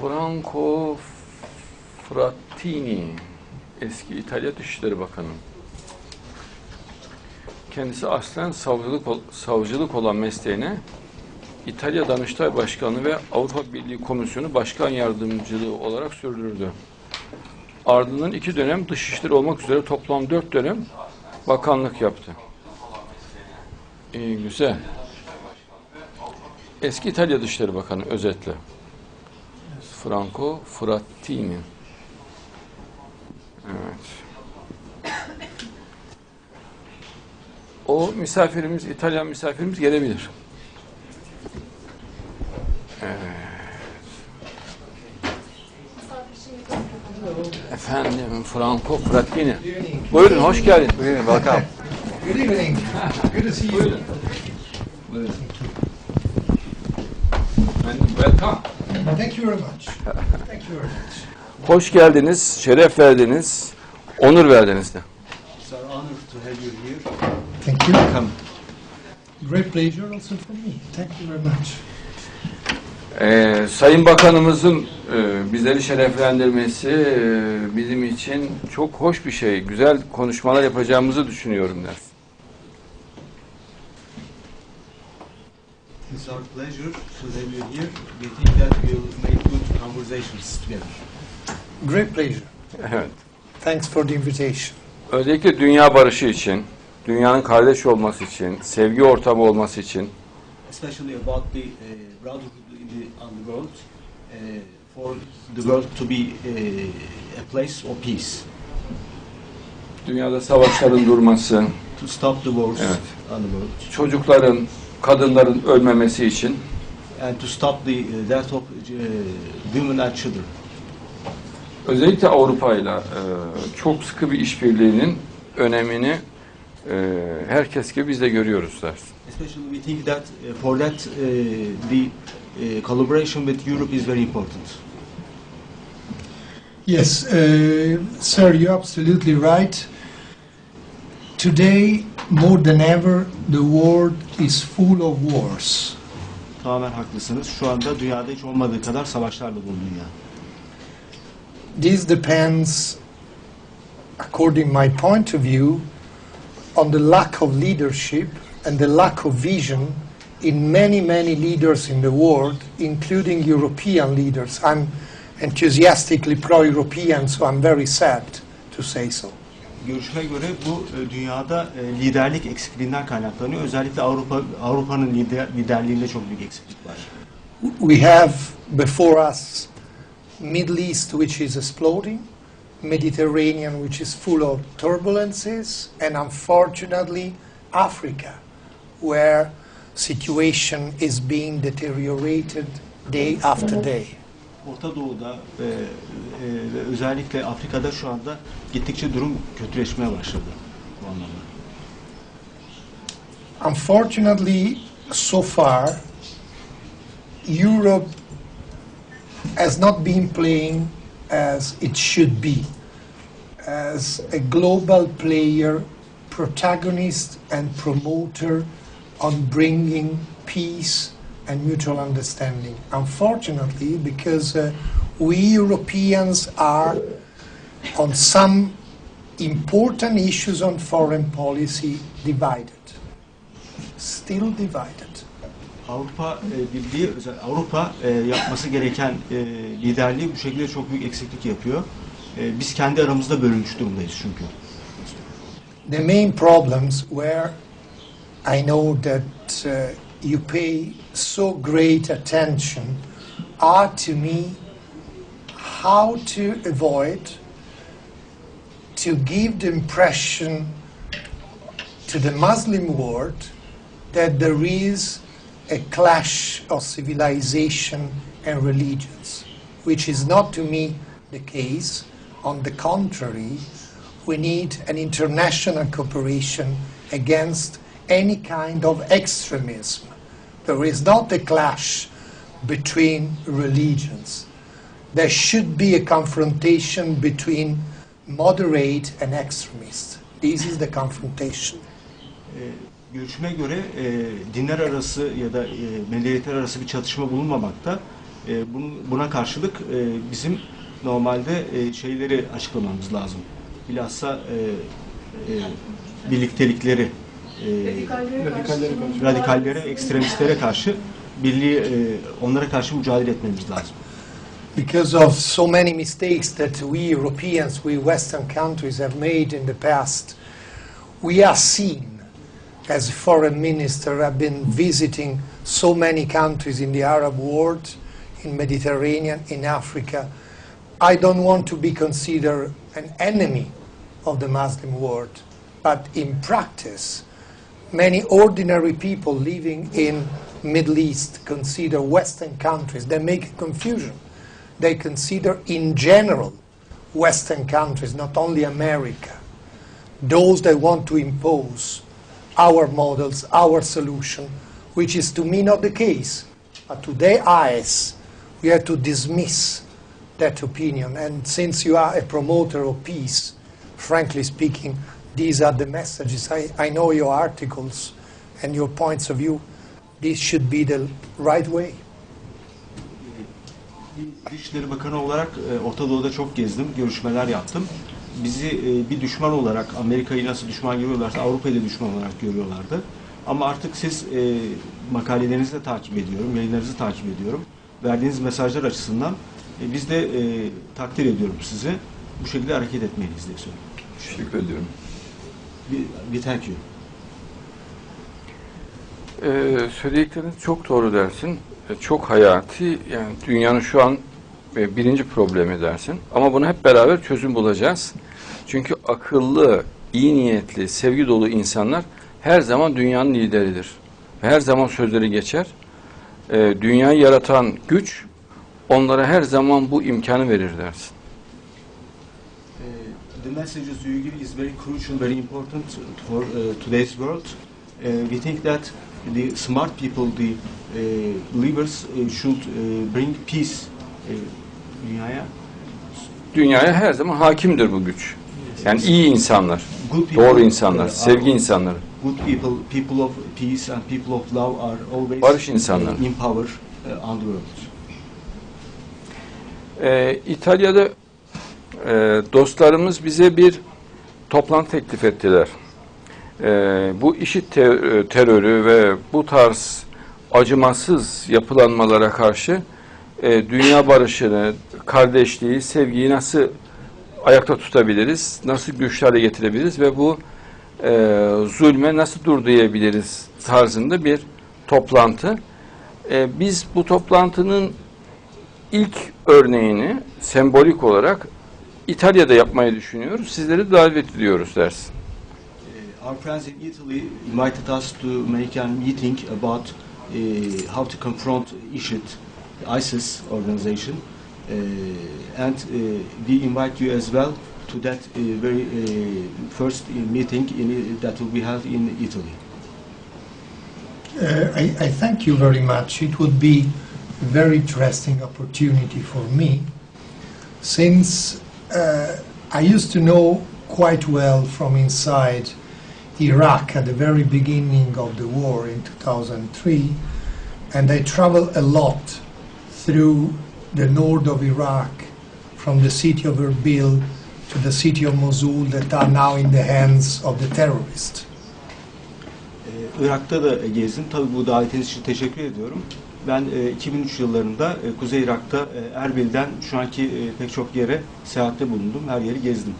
Franco Frattini, eski İtalya Dışişleri Bakanı. Kendisi aslen savcılık olan mesleğine İtalya Danıştay Başkanı ve Avrupa Birliği Komisyonu Başkan Yardımcılığı olarak sürdürdü. Ardından 2 dönem Dışişleri olmak üzere toplam 4 dönem bakanlık yaptı. Güzel. Eski İtalya Dışişleri Bakanı özetle. Franco Frattini. Evet. O misafirimiz, İtalyan misafirimiz gelebilir. Evet. Efendim, Franco Frattini. Buyurun, hoş geldin. Buyurun, welcome. Good evening. Good to see you. Buyurun. Buyurun. Welcome. Thank you very much. Thank you very much. Hoş geldiniz, şeref verdiniz, onur verdiniz de. It's our honor to have you here. Thank you. Welcome. Great pleasure also for me. Thank you very much. Sayın Bakanımızın bizleri şereflendirmesi bizim için çok hoş bir şey. Güzel konuşmalar yapacağımızı düşünüyorum der. It's our pleasure to have you here. We think that we'll make good conversations together. Great pleasure. Evet. Thanks for the invitation. Özellikle dünya barışı için, dünyanın kardeş olması için, sevgi ortamı olması için, Especially about the brotherhood on the world, for the world to be a place of peace. dünyada savaşların durması, To stop the wars Evet. on the world. çocukların, kadınların ölmemesi için, And to stop the death of women and children. özellikle Avrupa'yla çok sıkı bir işbirliğinin önemini herkes gibi biz de görüyoruz der. Especially we think that for that the collaboration with Europe is very important. Yes, sir, you're absolutely right. Today, more than ever, the world is full of wars. Tamamen haklısınız. Şu anda dünyada hiç olmadığı kadar savaşlarla dolu dünya. This depends, according my point of view, on the lack of leadership and the lack of vision in many, many leaders in the world, including European leaders. I'm enthusiastically pro-European, so I'm very sad to say so. Görüşme göre bu dünyada liderlik eksikliğinden kaynaklanıyor. Özellikle Avrupa'nın liderliğinde çok büyük eksiklik var. We have before us Middle East, which is exploding, Mediterranean, which is full of turbulences, and unfortunately Africa, where situation is being deteriorated day after day. Orta Doğu'da ve özellikle Afrika'da şu anda gittikçe durum kötüleşmeye başladı bu anlamda. Unfortunately, so far, Europe has not been playing as it should be, as a global player, protagonist and promoter on bringing peace and mutual understanding. Unfortunately, because we Europeans are on some important issues on foreign policy divided, still divided. Avrupa Birliği, Avrupa yapması gereken liderliği bu şekilde çok büyük eksiklik yapıyor. Biz kendi aramızda bölünmüş durumdayız çünkü. The main problems where I know that you pay so great attention are to me how to avoid to give the impression to the Muslim world that there is a clash of civilization and religions, which is not to me the case. On the contrary, we need an international cooperation against any kind of extremism. There is not a clash between religions. There should be a confrontation between moderate and extremists. This is the confrontation. Görüşme göre dinler arası ya da medeniyetler arası bir çatışma bulunmamakta. Buna karşılık bizim normalde şeyleri açıklamamız lazım. Bilhassa birliktelikleri, radikallere, ekstremistlere karşı birliği, onlara karşı mücadele etmemiz lazım. Because of so many mistakes that we Europeans, we Western countries have made in the past, we are seen as foreign minister have been visiting so many countries in the Arab world, in Mediterranean, in Africa. I don't want to be considered an enemy of the Muslim world, but in practice, many ordinary people living in Middle East consider Western countries. They make a confusion. They consider in general Western countries, not only America, those that want to impose our models, our solution, which is to me not the case. But to their eyes, we have to dismiss that opinion. And since you are a promoter of peace, frankly speaking, these are the messages. I know your articles and your points of view. This should be the right way. Dışişleri Bakanı olarak Orta Doğu'da çok gezdim, görüşmeler yaptım. Bizi bir düşman olarak, Amerika'yı nasıl düşman görüyorlarsa Avrupa'yı da düşman olarak görüyorlardı. Ama artık siz makalelerinizi de takip ediyorum, yayınlarınızı takip ediyorum. Verdiğiniz mesajlar açısından biz de takdir ediyorum sizi. Bu şekilde hareket etmeliyiz diye söylüyorum. Teşekkür ediyorum. Bir thank you. Söyledikleriniz çok doğru dersin. Çok hayati, yani dünyanın şu an birinci problemi dersin. Ama bunu hep beraber çözüm bulacağız. Çünkü akıllı, iyi niyetli, sevgi dolu insanlar her zaman dünyanın lideridir. Her zaman sözleri geçer. Dünyayı yaratan güç onlara her zaman bu imkanı verir dersin. The messages you give is very crucial, very important for today's world. We think that the smart people, the believers should bring peace dünyaya. Dünyaya her zaman hakimdir bu güç. Yani iyi insanlar, doğru insanlar, sevgi insanları. Good people, people of peace and people of love are always Barış insanları. In power on the world. İtalya'da dostlarımız bize bir toplantı teklif ettiler. Bu IŞİD terörü ve bu tarz acımasız yapılanmalara karşı dünya barışını, kardeşliği, sevgiyi nasıl ayakta tutabiliriz, nasıl güçlü hale getirebiliriz ve bu zulme nasıl dur diyebiliriz tarzında bir toplantı. Biz bu toplantının ilk örneğini sembolik olarak İtalya'da yapmayı düşünüyoruz. Sizleri davet ediyoruz dersin. Our friends in Italy invited us to make a meeting about how to confront ISIS organization, and we invite you as well to that very first meeting that will be held in Italy. I thank you very much. It would be a very interesting opportunity for me, since I used to know quite well from inside Iraq at the very beginning of the war in 2003, and I traveled a lot through the north of Iraq, from the city of Erbil to the city of Mosul, that are now in the hands of the terrorists. Irak'ta da gezdim. Tabii bu davetiniz için teşekkür ediyorum. Ben 2003 yıllarında Kuzey Irak'ta Erbil'den şu anki pek çok yere seyahatte bulundum. Her yeri gezdim.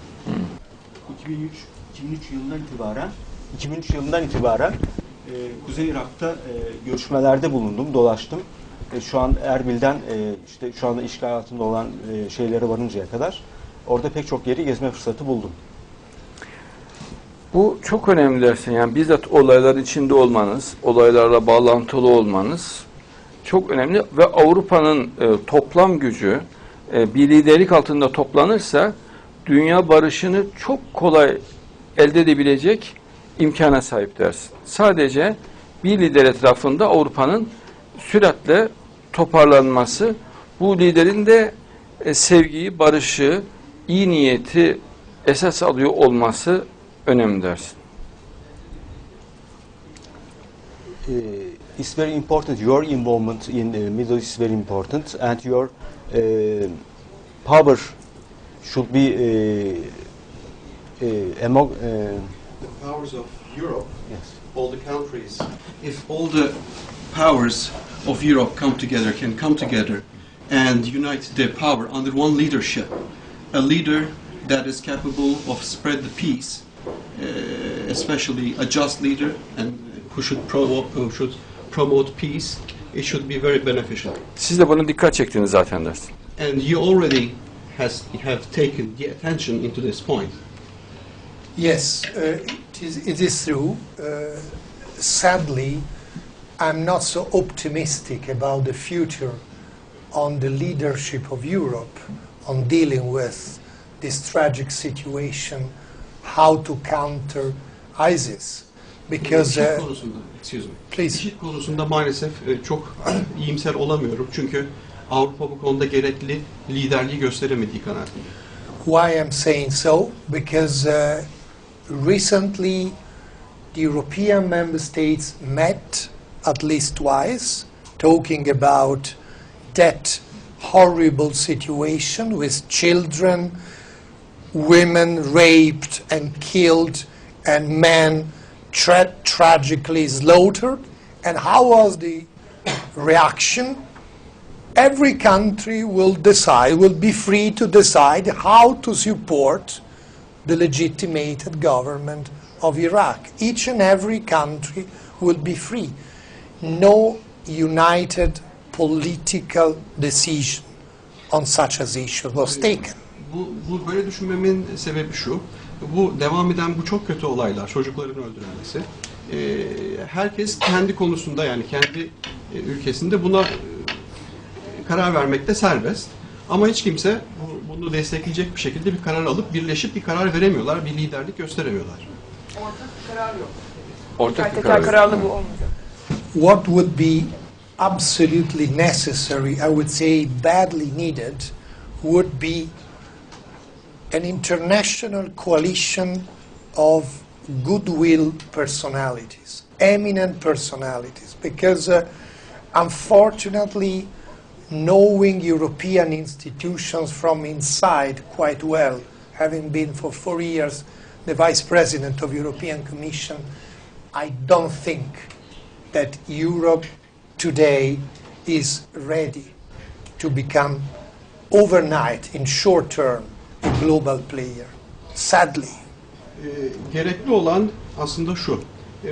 2003 yılından itibaren Kuzey Irak'ta görüşmelerde bulundum, dolaştım. Şu an Erbil'den işte şu anda işgal altında olan şeylere varıncaya kadar orada pek çok yeri gezme fırsatı buldum. Bu çok önemli dersin. Yani bizzat olayların içinde olmanız, olaylarla bağlantılı olmanız çok önemli ve Avrupa'nın toplam gücü bir liderlik altında toplanırsa dünya barışını çok kolay elde edebilecek imkana sahip dersin. Sadece bir lider etrafında Avrupa'nın süratle toparlanması, bu liderin de sevgiyi, barışı, iyi niyeti esas alıyor olması önemli dersin. it's very important. Your involvement in the Middle East is very important, and your power should be among the powers of Europe, yes. all the countries. If all the powers of Europe can come together and unite their power under one leadership, a leader that is capable of spread the peace, especially a just leader and who should promote peace, it should be very beneficial. Siz de buna dikkat çektiniz zaten ders. And you already have taken the attention into this point. Yes, it is true. Sadly, I'm not so optimistic about the future on the leadership of Europe on dealing with this tragic situation, how to counter ISIS. Because, IŞİD konusunda, excuse me. please. IŞİD konusunda maalesef çok iyimser olamıyorum. Çünkü Avrupa bu konuda gerekli liderliği gösteremediği kanaatindeyim. Why I'm saying so? Because recently the European member states met at least twice, talking about that horrible situation with children, women raped and killed, and men tragically slaughtered. And how was the reaction? Every country will be free to decide how to support the legitimated government of Iraq. Each and every country will be free. No united political decision on such an issue was taken. Bu böyle düşünmemin sebebi şu. Bu devam eden bu çok kötü olaylar, çocukların öldürülmesi. Herkes kendi konusunda, yani kendi ülkesinde buna karar vermekte serbest. Ama hiç kimse bunu destekleyecek bir şekilde bir karar alıp birleşip bir karar veremiyorlar, bir liderlik gösteremiyorlar. Ortak bir karar yok. Ortak bir PKK kararlı bu olmayacak. What would be absolutely necessary, I would say badly needed, would be an international coalition of goodwill personalities, eminent personalities, because unfortunately, knowing European institutions from inside quite well, having been for 4 years the Vice President of European Commission, I don't think that Europe today is ready to become overnight, in short term, a global player. Sadly. Gerekli olan aslında şu.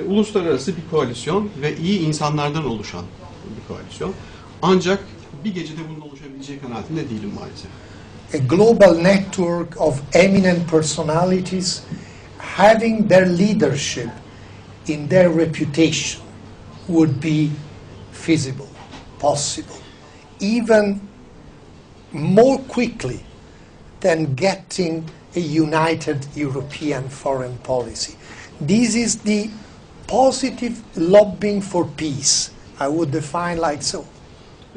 Uluslararası bir koalisyon ve iyi insanlardan oluşan bir koalisyon. Ancak bir gecede bunun oluşabileceği kanaatinde değilim maalesef. A global network of eminent personalities having their leadership in their reputation would be feasible, possible, even more quickly than getting a united European foreign policy. This is the positive lobbying for peace. I would define like so.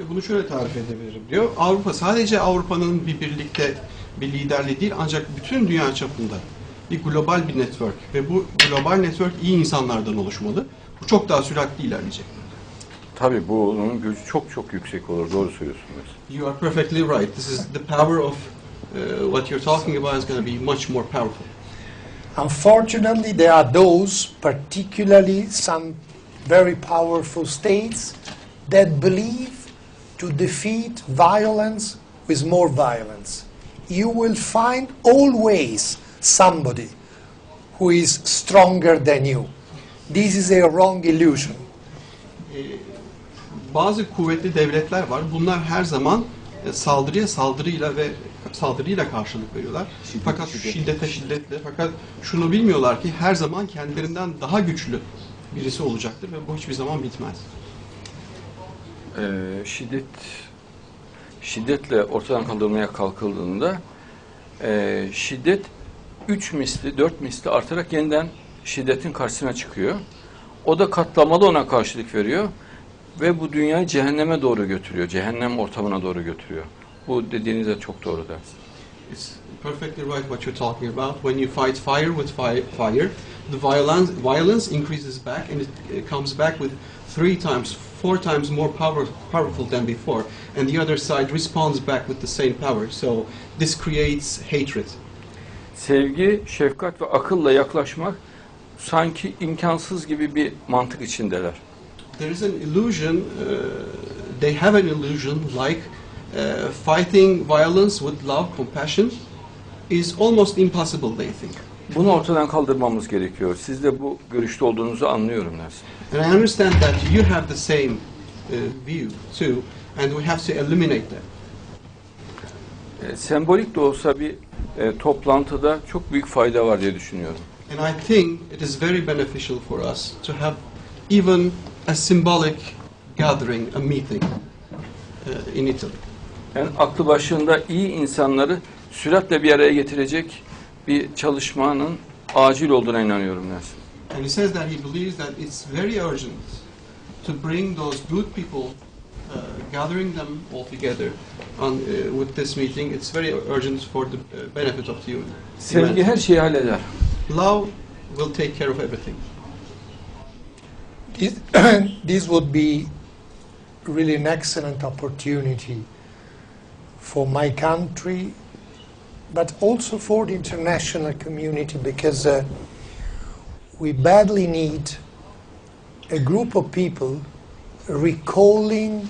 Bunu şöyle tarif edebilirim diyor. Sadece Avrupa'nın bir birlikte bir liderliği değil, ancak bütün dünya çapında bir global bir network ve bu global network iyi insanlardan oluşmalı. Bu çok daha süratli ilerleyecek. Tabii bunun gücü çok yüksek olur. Doğru söylüyorsunuz. You are perfectly right. This is the power of what you're talking about is going to be much more powerful. Unfortunately, there are those, particularly some very powerful states, that believe to defeat violence with more violence. You will find always somebody who is stronger than you. This is a wrong illusion. Bazı kuvvetli devletler var. Bunlar her zaman saldırıyla karşılık veriyorlar. Fakat şiddetle. Fakat şunu bilmiyorlar ki her zaman kendilerinden daha güçlü birisi olacaktır ve bu hiçbir zaman bitmez. Şiddetle ortadan kaldırmaya kalkıldığında şiddet 3 misli, 4 misli artarak yeniden şiddetin karşısına çıkıyor. O da katlamalı ona karşılık veriyor ve bu dünyayı cehenneme doğru götürüyor. Cehennem ortamına doğru götürüyor. Bu dediğiniz de çok doğru ders. It's perfectly right what you're talking about. When you fight fire with fire, the violence increases back, and it comes back with 3 times, 4 times more powerful than before, and the other side responds back with the same power. So this creates hatred. Sevgi, şefkat ve akılla yaklaşmak sanki imkansız gibi bir mantık içindeler. There is an illusion, they have an illusion like fighting violence with love, compassion is almost impossible, they think. Bunu ortadan kaldırmamız gerekiyor. Siz de bu görüşte olduğunuzu anlıyorum dersin. And I understand that you have the same view too, and we have to eliminate that. Sembolik de olsa bir toplantıda çok büyük fayda var diye düşünüyorum. And I think it is very beneficial for us to have even a symbolic gathering, a meeting in Italy. Yani aklı başında iyi insanları süratle bir araya getirecek bir çalışmanın acil olduğuna inanıyorum dersin. And he says that he believes that it's very urgent to bring those good people, gathering them all together with this meeting. It's very urgent for the benefit of the human. Sevgi her şeyi halleder. Love will take care of everything. This would be really an excellent opportunity for my country, but also for the international community, because we badly need a group of people recalling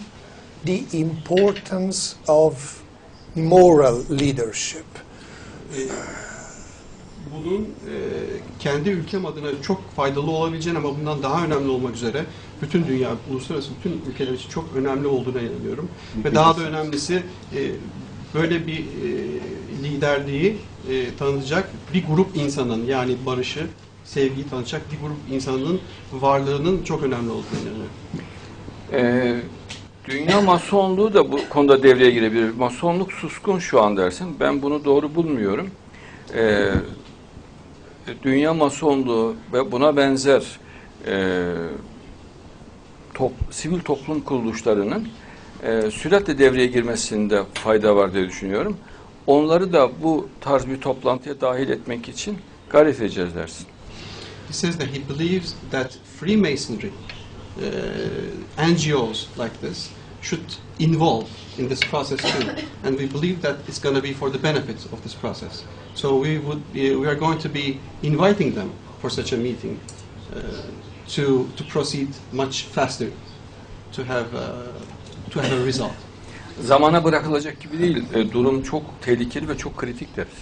the importance of moral leadership. Bunun kendi ülkem adına çok faydalı olabileceğini ama bundan daha önemli olmak üzere bütün dünya, uluslararası bütün ülkeler için çok önemli olduğuna inanıyorum. Ve daha da önemlisi böyle bir liderliği tanıtacak bir grup insanın, yani barışı, sevgiyi tanıtacak bir grup insanın varlığının çok önemli olduğuna inanıyorum. Dünya masonluğu da bu konuda devreye girebilir. Masonluk suskun şu an dersin. Ben bunu doğru bulmuyorum. Dünya masonluğu ve buna benzer sivil toplum kuruluşlarının süratle devreye girmesinde fayda var diye düşünüyorum. Onları da bu tarz bir toplantıya dahil etmek için gayret edeceğiz dersin. He says that he believes that Freemasonry, NGOs like this, should involve in this process too, and we believe that it's going to be for the benefit of this process. So we are going to be inviting them for such a meeting to proceed much faster, to have a result. Zamana bırakılacak gibi değil. Durum çok tehlikeli ve çok kritik deriz.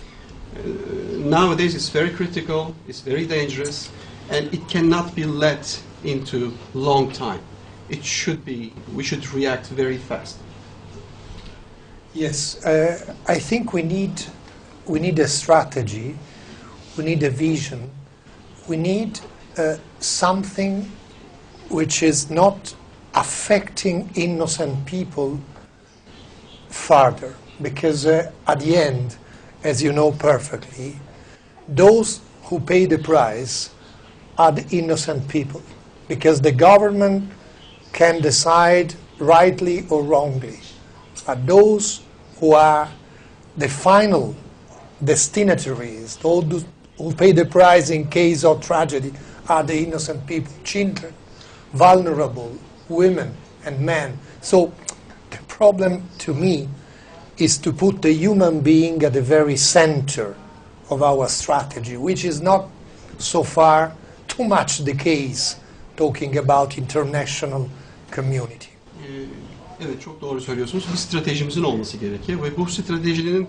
Nowadays it's very critical, it's very dangerous, and it cannot be let into long time. We should react very fast. Yes, I think we need a strategy, we need a vision, we need something which is not affecting innocent people further, because at the end, as you know perfectly, those who pay the price are the innocent people, because the government can decide rightly or wrongly, but those who are the final destinataries, those who pay the price in case of tragedy, are the innocent people, children, vulnerable, women and men. So the problem to me is to put the human being at the very center of our strategy, which is not so far too much the case, talking about international community. Evet, çok doğru söylüyorsunuz. Bir stratejimizin olması gerekiyor ve bu stratejinin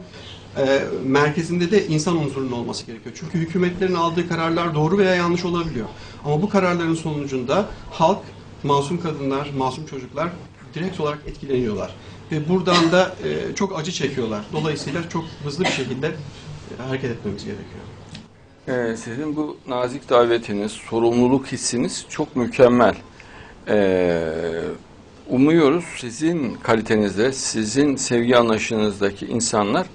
merkezinde de insan unsurunun olması gerekiyor. Çünkü hükümetlerin aldığı kararlar doğru veya yanlış olabiliyor. Ama bu kararların sonucunda halk, masum kadınlar, masum çocuklar direkt olarak etkileniyorlar. Ve buradan da çok acı çekiyorlar. Dolayısıyla çok hızlı bir şekilde hareket etmemiz gerekiyor. Sizin bu nazik davetiniz, sorumluluk hissiniz çok mükemmel. Umuyoruz sizin kalitenizde, sizin sevgi anlayışınızdaki insanlar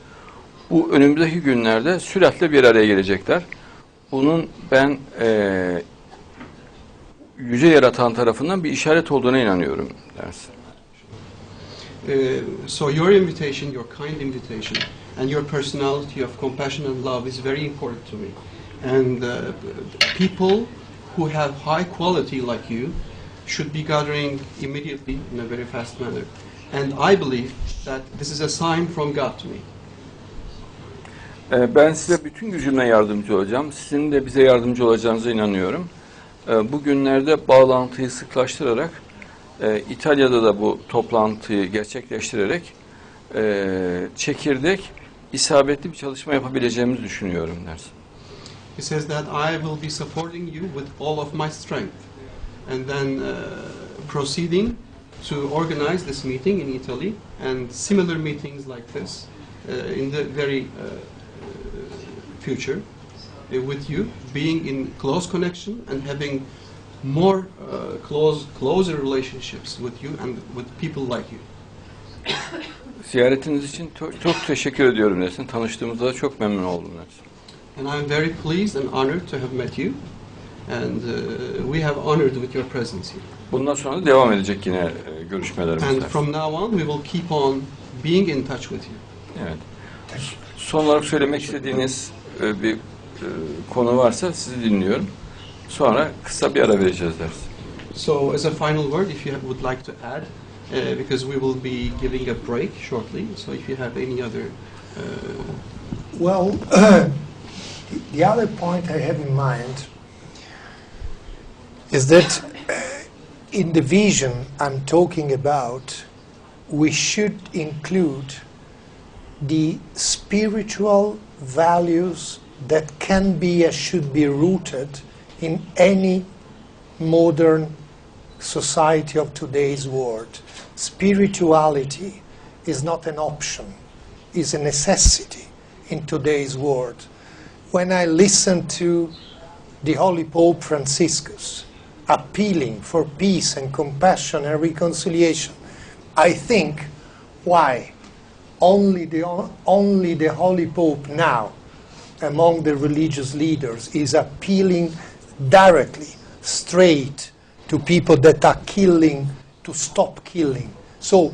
bu önümüzdeki günlerde süratle bir araya gelecekler. Bunun ben yüce yaratan tarafından bir işaret olduğuna inanıyorum dersin. So your invitation, your kind invitation, and your personality of compassion and love is very important to me. And people who have high quality like you should be gathering immediately in a very fast manner. And I believe that this is a sign from God to me. Ben size bütün gücümle yardımcı olacağım. Sizin de bize yardımcı olacağınıza inanıyorum. Bugünlerde bağlantıyı sıklaştırarak, İtalya'da da bu toplantıyı gerçekleştirerek çekirdek, isabetli bir çalışma yapabileceğimizi düşünüyorum dersin. He says that I will be supporting you with all of my strength. And then proceeding to organize this meeting in Italy and similar meetings like this in the very future with you, being in close connection and having more closer relationships with you and with people like you. Ziyaretiniz için çok teşekkür ediyorum dersin. Tanıştığımızda da çok memnun oldum dersin. And I'm very pleased and honored to have met you, and we have honored with your presence here. Bundan sonra da devam edecek yine görüşmelerimiz. And from now on, we will keep on being in touch with you. Evet. Son olarak söylemek istediğiniz bir konu varsa sizi dinliyorum. Sonra kısa bir ara vereceğiz dersin. So, as a final word, if you would like to add, because we will be giving a break shortly. So, if you have any other. Well, the other point I have in mind is that in the vision I'm talking about, we should include the spiritual values that can be and should be rooted in any modern society of today's world. Spirituality is not an option, is a necessity in today's world. When I listen to the Holy Pope Franciscus appealing for peace and compassion and reconciliation, I think, why? Only the Holy Pope now, among the religious leaders, is appealing directly, straight, to people that are killing, to stop killing. So,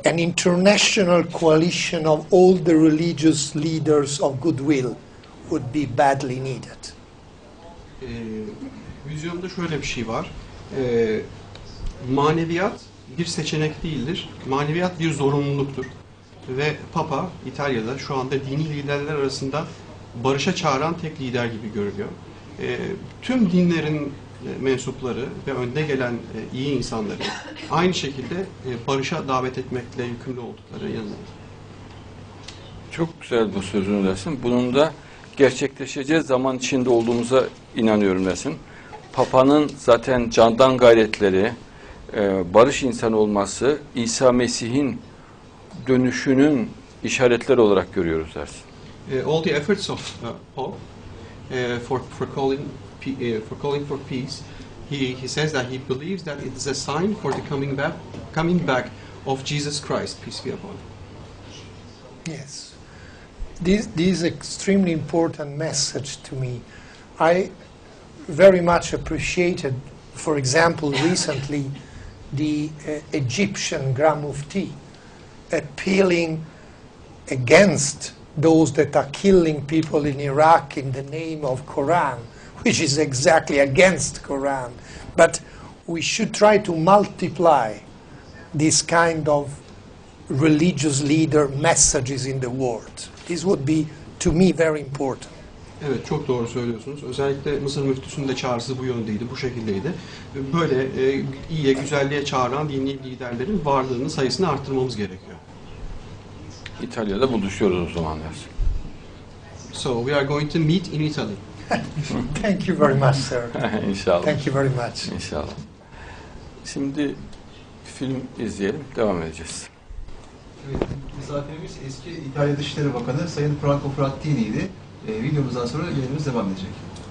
an international coalition of all the religious leaders of goodwill would be badly needed. Vizyonda şöyle bir şey var. Maneviyat bir seçenek değildir. Maneviyat bir zorunluluktur. Ve Papa İtalya'da şu anda dini liderler arasında barışa çağıran tek lider gibi görülüyor. Tüm dinlerin mensupları ve önde gelen iyi insanları aynı şekilde barışa davet etmekle yükümlü oldukları yanında. Çok güzel bu sözünü dersin. Bunun da gerçekleşeceği zaman içinde olduğumuza inanıyorum dersin. Papa'nın zaten candan gayretleri, barış insanı olması, İsa Mesih'in dönüşünün işaretleri olarak görüyoruz dersin. All the efforts of Paul for calling for peace, he says that he believes that it is a sign for the coming back of Jesus Christ, peace be upon him. Yes. This is extremely important message to me. I very much appreciated, for example, recently the Egyptian Grand Mufti appealing against those that are killing people in Iraq in the name of Quran, which is exactly against Quran. But we should try to multiply this kind of religious leader messages in the world. This would be, to me, very important. Evet, çok doğru söylüyorsunuz. Özellikle Mısır müftüsünün de çağrısı bu yöndeydi, bu şekildeydi. Böyle iyiye, güzelliğe çağıran dini liderlerin varlığını, sayısını arttırmamız gerekiyor. İtalya'da buluşuyoruz o zaman dersin. So we are going to meet in Italy. Thank you very much, sir. İnşallah. Thank you very much. İnşallah. Şimdi film izleyelim, devam edeceğiz. Evet, misafirimiz eski İtalya Dışişleri Bakanı Sayın Franco Frattini'ydi. Videomuzdan sonra yayınımız devam edecek.